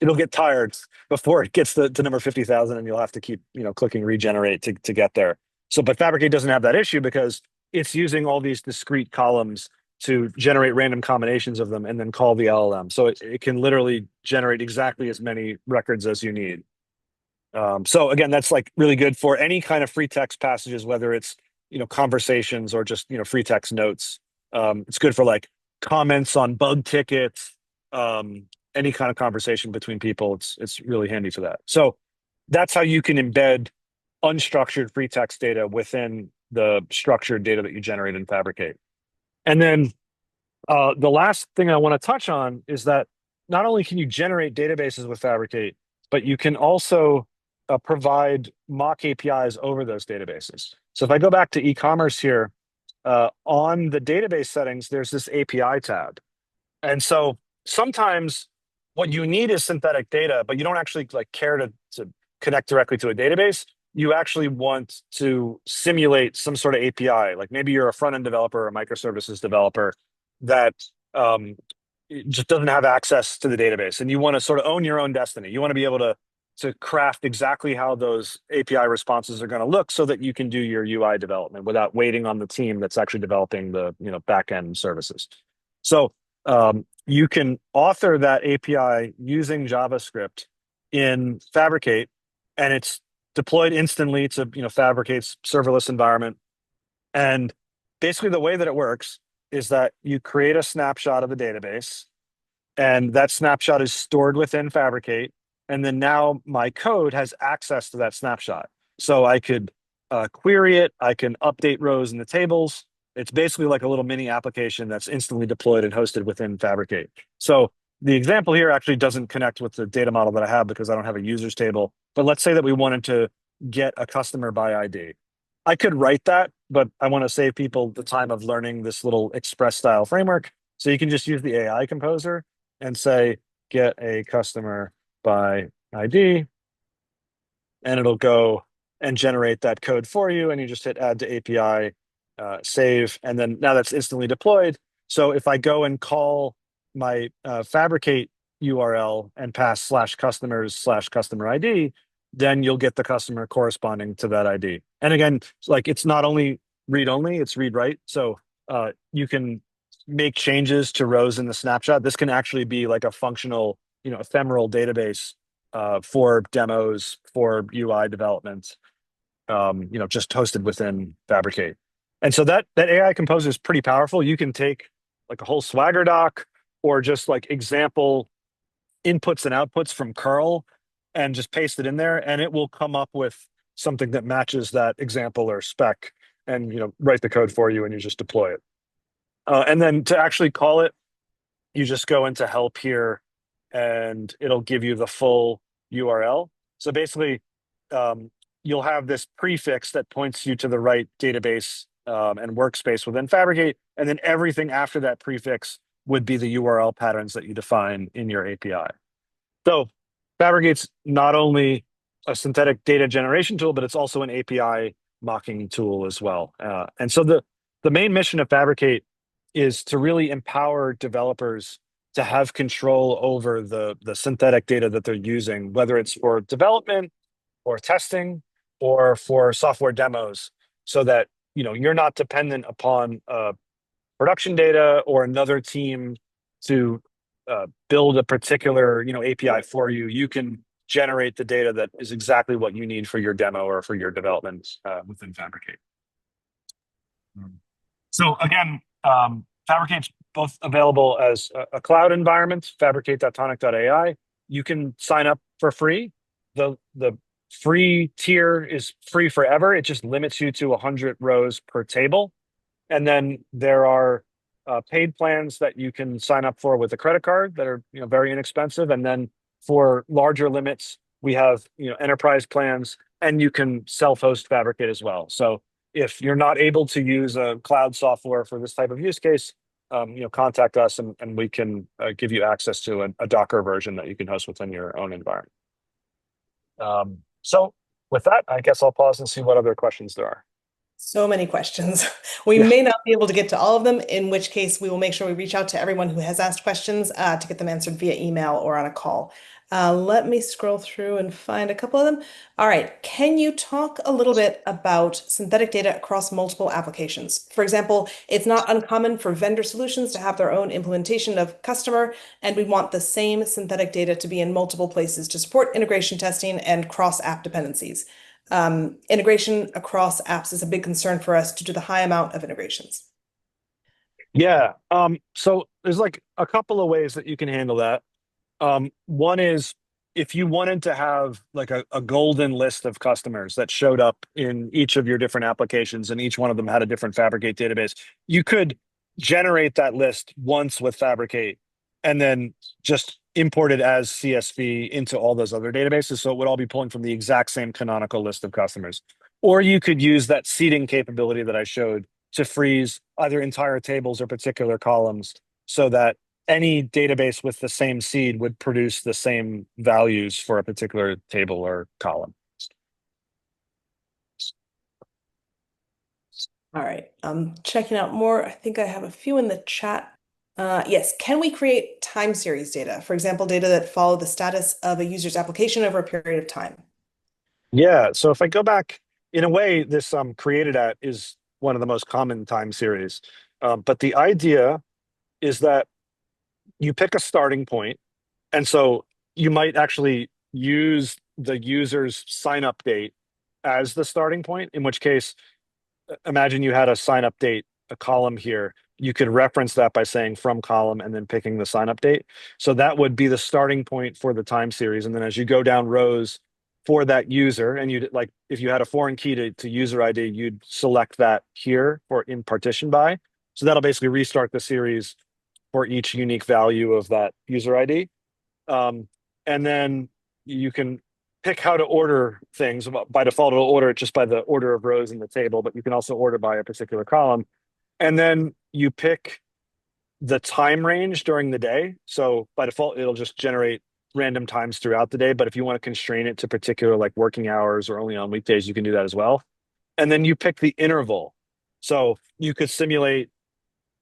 it'll get tired before it gets to number 50,000, and you'll have to keep, clicking regenerate to get there. So, but Fabricate doesn't have that issue because it's using all these discrete columns to generate random combinations of them and then call the LLM. So it can literally generate exactly as many records as you need. So again, that's like really good for any kind of free text passages, whether it's, conversations or just, free text notes. It's good for like comments on bug tickets, any kind of conversation between people. It's really handy for that. So that's how you can embed unstructured free text data within the structured data that you generate in Fabricate. And then the last thing I want to touch on is that not only can you generate databases with Fabricate, but you can also provide mock APIs over those databases. So if I go back to e-commerce here, on the database settings, there's this API tab. And so sometimes what you need is synthetic data, but you don't actually like care to connect directly to a database. You actually want to simulate some sort of API. Like maybe you're a front-end developer or a microservices developer that just doesn't have access to the database, and you want to sort of own your own destiny. You want to be able to craft exactly how those API responses are going to look so that you can do your UI development without waiting on the team that's actually developing the back-end services. So you can author that API using JavaScript in Fabricate, and it's deployed instantly to Fabricate's serverless environment. And basically the way that it works is that you create a snapshot of the database, and that snapshot is stored within Fabricate. And then now my code has access to that snapshot. So I could query it. I can update rows in the tables. It's basically like a little mini application that's instantly deployed and hosted within Fabricate. So the example here actually doesn't connect with the data model that I have because I don't have a users table. But let's say that we wanted to get a customer by ID. I could write that, but I want to save people the time of learning this little express style framework. So you can just use the AI composer and say, get a customer by ID, and it'll go and generate that code for you. And you just hit add to API, save, and then now that's instantly deployed. So if I go and call my Fabricate URL and pass /customers/customer ID, then you'll get the customer corresponding to that ID. And again, like it's not only read only, it's read write. So you can make changes to rows in the snapshot. This can actually be like a functional, ephemeral database for demos, for UI development, just hosted within Fabricate. And so that AI composer is pretty powerful. You can take like a whole Swagger doc or just like example inputs and outputs from curl and just paste it in there, and it will come up with something that matches that example or spec, and write the code for you, and you just deploy it. And then to actually call it, you just go into help here, and it'll give you the full URL. So basically, you'll have this prefix that points you to the right database and workspace within Fabricate, and then everything after that prefix would be the URL patterns that you define in your API. So Fabricate's not only a synthetic data generation tool, but it's also an API mocking tool as well. And so the main mission of Fabricate is to really empower developers to have control over the synthetic data that they're using, whether it's for development or testing or for software demos, so that you're not dependent upon production data or another team to build a particular, API for you, you can generate the data that is exactly what you need for your demo or for your development within Fabricate. So again, Fabricate's both available as a cloud environment, fabricate.tonic.ai. You can sign up for free. The free tier is free forever. It just limits you to 100 rows per table. And then there are paid plans that you can sign up for with a credit card that are very inexpensive. And then for larger limits, we have enterprise plans, and you can self-host Fabricate as well. So if you're not able to use a cloud software for this type of use case, contact us and we can give you access to a Docker version that you can host within your own environment. So with that, I guess I'll pause and see what other questions there are. So many questions. We Yeah. may not be able to get to all of them, in which case we will make sure we reach out to everyone who has asked questions to get them answered via email or on a call. Let me scroll through and find a couple of them. All right. Can you talk a little bit about synthetic data across multiple applications? For example, it's not uncommon for vendor solutions to have their own implementation of customer, and we want the same synthetic data to be in multiple places to support integration testing and cross-app dependencies. Integration across apps is a big concern for us due to the high amount of integrations. Yeah. So there's like a couple of ways that you can handle that. One is if you wanted to have like a golden list of customers that showed up in each of your different applications and each one of them had a different Fabricate database, you could generate that list once with Fabricate and then just import it as CSV into all those other databases. So it would all be pulling from the exact same canonical list of customers. Or you could use that seeding capability that I showed to freeze either entire tables or particular columns so that any database with the same seed would produce the same values for a particular table or column. All right, I'm checking out more. I think I have a few in the chat. Yes, can we create time series data? For example, data that follow the status of a user's application over a period of time. Yeah, so if I go back, in a way, this created at is one of the most common time series. But the idea is that you pick a starting point, and so you might actually use the user's sign up date as the starting point, in which case, imagine you had a sign up date, a column here. You could reference that by saying from column and then picking the sign up date. So that would be the starting point for the time series. And then as you go down rows for that user, and you'd like, if you had a foreign key to user ID, you'd select that here for in partition by. So that'll basically restart the series for each unique value of that user ID. And then you can pick how to order things. By default, it'll order it just by the order of rows in the table, but you can also order by a particular column. And then you pick the time range during the day. So by default, it'll just generate random times throughout the day. But if you want to constrain it to particular like working hours or only on weekdays, you can do that as well. And then you pick the interval. So you could simulate,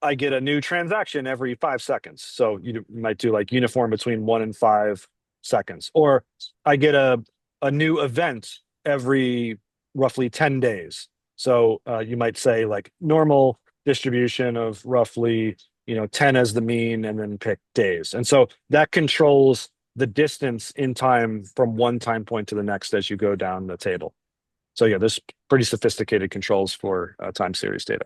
I get a new transaction every 5 seconds. So you might do like uniform between 1 and 5 seconds. Or I get a new event every roughly 10 days. So you might say like normal distribution of roughly 10 as the mean and then pick days. And so that controls the distance in time from one time point to the next as you go down the table. So yeah, there's pretty sophisticated controls for time series data.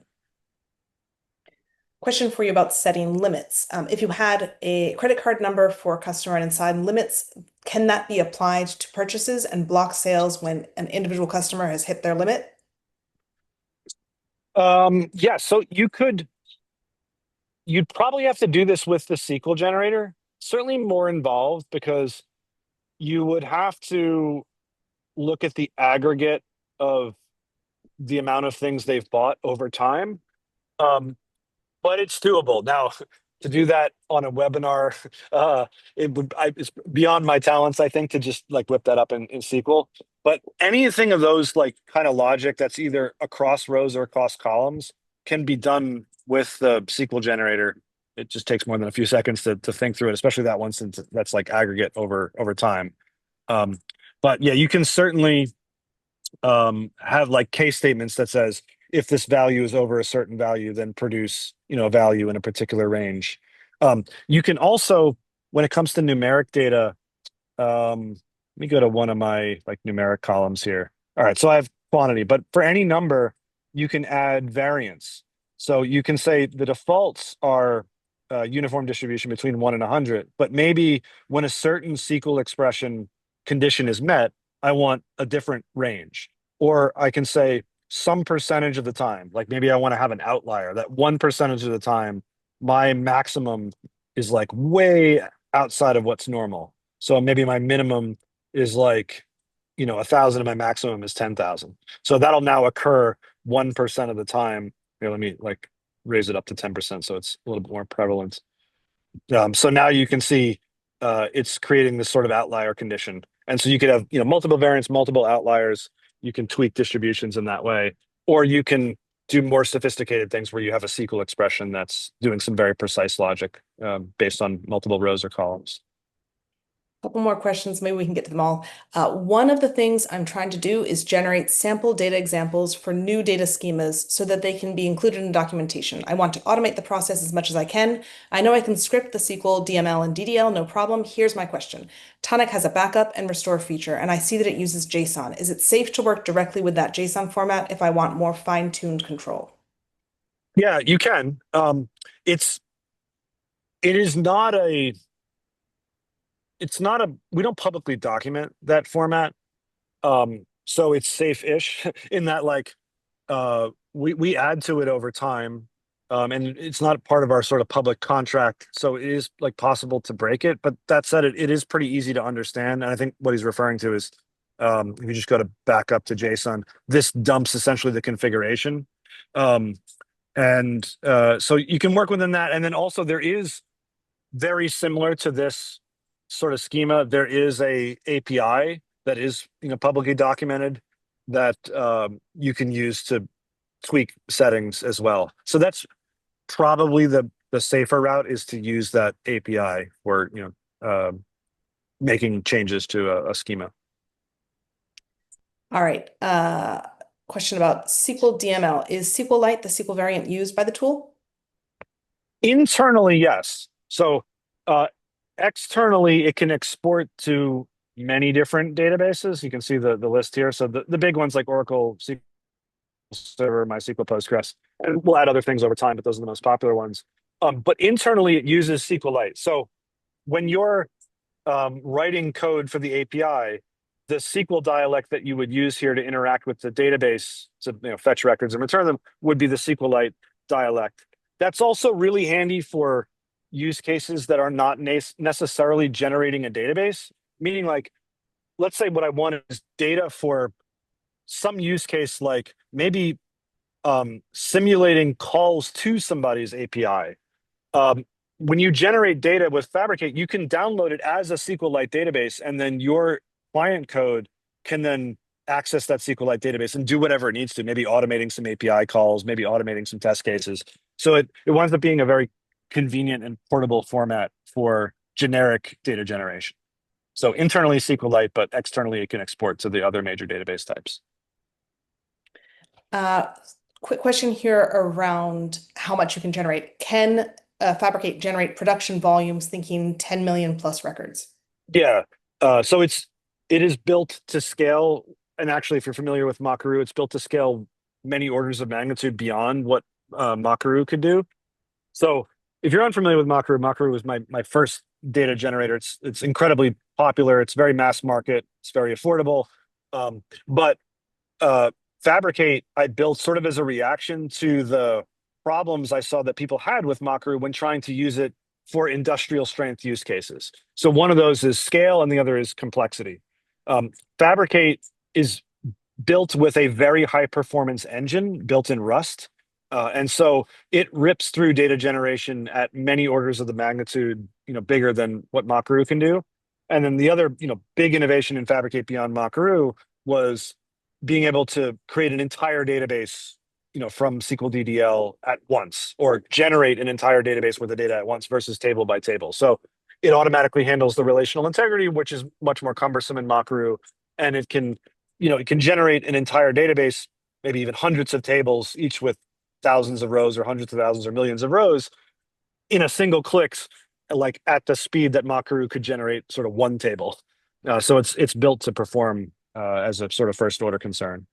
Question for you about setting limits. If you had a credit card number for a customer and inside limits, can that be applied to purchases and block sales when an individual customer has hit their limit? Yeah, so you'd probably have to do this with the SQL generator. Certainly more involved because you would have to look at the aggregate of the amount of things they've bought over time. But it's doable. Now, to do that on a webinar, it's beyond my talents, I think, to just like whip that up in SQL. But anything of those like kind of logic that's either across rows or across columns can be done with the SQL generator. It just takes more than a few seconds to think through it, especially that one since that's like aggregate over time. But yeah, you can certainly have like case statements that says if this value is over a certain value, then produce a value in a particular range. You can also, when it comes to numeric data, let me go to one of my like numeric columns here. All right, so I have quantity, but for any number, you can add variance. So you can say the defaults are uniform distribution between 1 and 100, but maybe when a certain SQL expression condition is met, I want a different range. Or I can say some percentage of the time, like maybe I want to have an outlier that 1% of the time, my maximum is like way outside of what's normal. So maybe my minimum is like, 1,000 and my maximum is 10,000. So that'll now occur 1% of the time. Here, let me like raise it up to 10% so it's a little bit more prevalent. So now you can see it's creating this sort of outlier condition. And so you could have, multiple variants, multiple outliers. You can tweak distributions in that way, or you can do more sophisticated things where you have a SQL expression that's doing some very precise logic based on multiple rows or columns. Couple more questions, maybe we can get to them all. One of the things I'm trying to do is generate sample data examples for new data schemas so that they can be included in documentation. I want to automate the process as much as I can. I know I can script the SQL, DML, and DDL, no problem. Here's my question. Tonic has a backup and restore feature, and I see that it uses JSON. Is it safe to work directly with that JSON format if I want more fine-tuned control? Yeah, you can. It's it is not a it's not a we don't publicly document that format. So it's safe-ish in that like we add to it over time. And it's not part of our sort of public contract, so it is like possible to break it. But that said, it is pretty easy to understand. And I think what he's referring to is if you just go to back up to JSON, this dumps essentially the configuration. Um, and so you can work within that. And then also there is very similar to this sort of schema. There is a API that is publicly documented that you can use to tweak settings as well. So that's probably the safer route is to use that API for making changes to a schema. All right. Question about SQL DML. Is SQLite the SQL variant used by the tool? Internally, yes. So externally, it can export to many different databases. You can see the list here. So the big ones like Oracle, SQL Server, MySQL, Postgres, and we'll add other things over time, but those are the most popular ones. But internally, it uses SQLite. So when you're writing code for the API, the SQL dialect that you would use here to interact with the database to fetch records and return them would be the SQLite dialect. That's also really handy for use cases that are not necessarily generating a database, meaning like, let's say what I want is data for some use case, like maybe simulating calls to somebody's API. When you generate data with Fabricate, you can download it as a SQLite database, and then your client code can then access that SQLite database and do whatever it needs to, maybe automating some API calls, maybe automating some test cases. So it winds up being a very convenient and portable format for generic data generation. So internally SQLite, but externally it can export to the other major database types. Quick question here around how much you can generate. Can Fabricate generate production volumes thinking 10 million plus records? Yeah. So it is built to scale. And actually, if you're familiar with Makaru, it's built to scale many orders of magnitude beyond what Makaru could do. So if you're unfamiliar with Makaru, Makaru was my first data generator. It's incredibly popular. It's very mass market. It's very affordable. But Fabricate, I built sort of as a reaction to the problems I saw that people had with Makaru when trying to use it for industrial strength use cases. So one of those is scale and the other is complexity. Fabricate is built with a very high performance engine built in Rust. And so it rips through data generation at many orders of the magnitude, bigger than what Makaru can do. And then the other, big innovation in Fabricate beyond Makaru was being able to create an entire database, from SQL DDL at once, or generate an entire database with the data at once versus table by table. So it automatically handles the relational integrity, which is much more cumbersome in Makaru, and it can generate an entire database, maybe even hundreds of tables, each with thousands of rows or hundreds of thousands or millions of rows in a single clicks, like at the speed that Makaru could generate sort of one table. So it's built to perform as a sort of first order concern.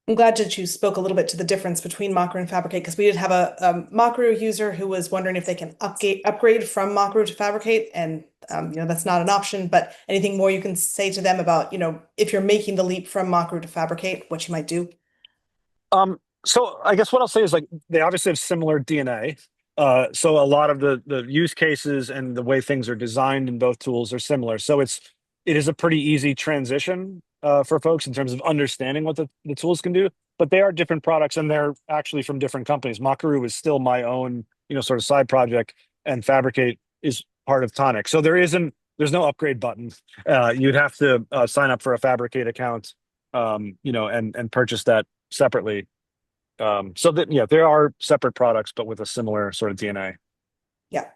I'm glad that you spoke a little bit to the difference between Makaru and Fabricate because we did have a Makaru user who was wondering if they can upgrade from Makaru to Fabricate, and that's not an option. But anything more you can say to them about if you're making the leap from Makaru to Fabricate, what you might do? So I guess what I'll say is like they obviously have similar DNA. So a lot of the use cases and the way things are designed in both tools are similar. So it is a pretty easy transition for folks in terms of understanding what the tools can do. But they are different products and they're actually from different companies. Makaru is still my own, sort of side project, and Fabricate is part of Tonic. So there's no upgrade button. You'd have to sign up for a Fabricate account, and purchase that separately. So that yeah, there are separate products, but with a similar sort of DNA. Yeah.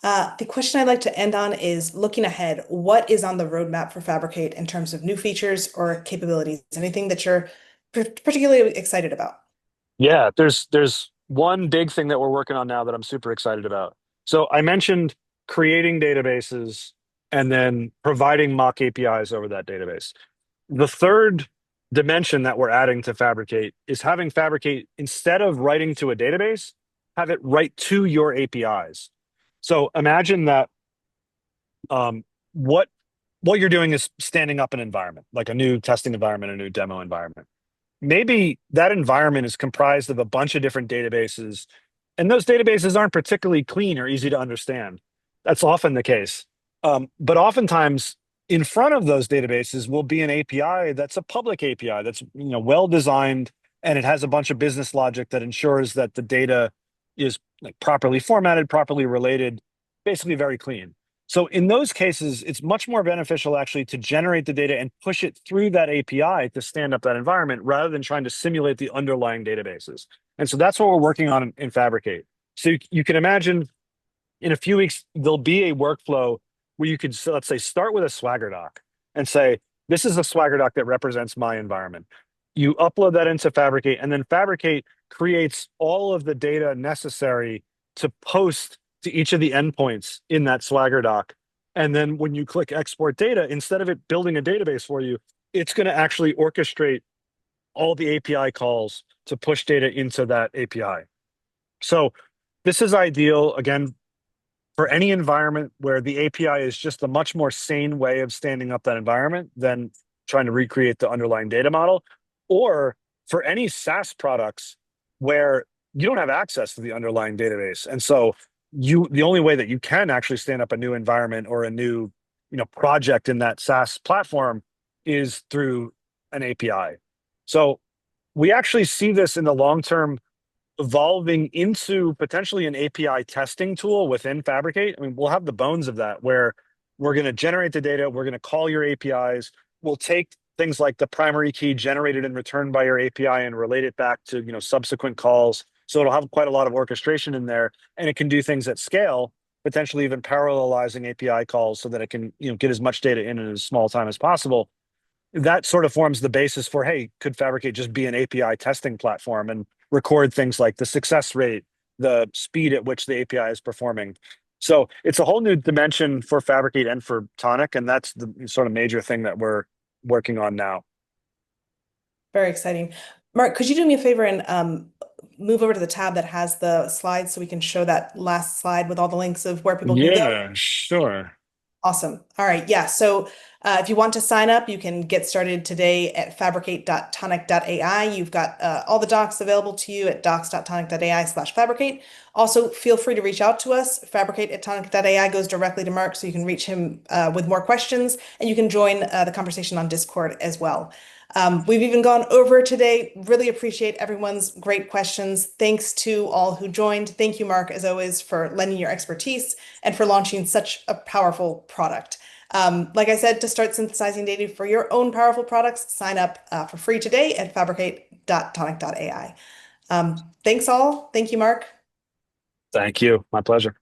The question I'd like to end on is looking ahead, what is on the roadmap for Fabricate in terms of new features or capabilities? Anything that you're particularly excited about? Yeah, there's one big thing that we're working on now that I'm super excited about. So I mentioned creating databases and then providing mock APIs over that database. The third dimension that we're adding to Fabricate is having Fabricate, instead of writing to a database, have it write to your APIs. So imagine that um, what what you're doing is standing up an environment, like a new testing environment, a new demo environment. Maybe that environment is comprised of a bunch of different databases, and those databases aren't particularly clean or easy to understand. That's often the case. But oftentimes, in front of those databases will be an API that's a public API that's well designed, and it has a bunch of business logic that ensures that the data is like properly formatted, properly related, basically very clean. So in those cases, it's much more beneficial actually to generate the data and push it through that API to stand up that environment rather than trying to simulate the underlying databases. And so that's what we're working on in Fabricate. So you can imagine in a few weeks, there'll be a workflow where you could, so let's say, start with a Swagger doc and say, this is a Swagger doc that represents my environment. You upload that into Fabricate, and then Fabricate creates all of the data necessary to post to each of the endpoints in that Swagger doc. And then when you click export data, instead of it building a database for you, it's going to actually orchestrate all the API calls to push data into that API. So this is ideal, again, for any environment where the API is just a much more sane way of standing up that environment than trying to recreate the underlying data model, or for any SaaS products where you don't have access to the underlying database. And so the only way that you can actually stand up a new environment or a new, project in that SaaS platform is through an API. So we actually see this in the long term evolving into potentially an API testing tool within Fabricate. I mean, we'll have the bones of that where we're going to generate the data, we're going to call your APIs, we'll take things like the primary key generated and returned by your API and relate it back to, subsequent calls. So it'll have quite a lot of orchestration in there, and it can do things at scale, potentially even parallelizing API calls so that it can, get as much data in as small time as possible. That sort of forms the basis for, hey, could Fabricate just be an API testing platform and record things like the success rate, the speed at which the API is performing? So it's a whole new dimension for Fabricate and for Tonic, and that's the sort of major thing that we're working on now. Very exciting. Mark, could you do me a favor and move over to the tab that has the slides so we can show that last slide with all the links of where people can go? Yeah, sure. Awesome. All right. Yeah. So if you want to sign up, you can get started today at fabricate.tonic.ai. You've got all the docs available to you at docs.tonic.ai/fabricate. Also, feel free to reach out to us. Fabricate@tonic.ai goes directly to Mark, so you can reach him with more questions, and you can join the conversation on Discord as well. We've even gone over today. Really appreciate everyone's great questions. Thanks to all who joined. Thank you, Mark, as always, for lending your expertise and for launching such a powerful product. Like I said, to start synthesizing data for your own powerful products, sign up for free today at fabricate.tonic.ai. Thanks all. Thank you, Mark. Thank you. My pleasure.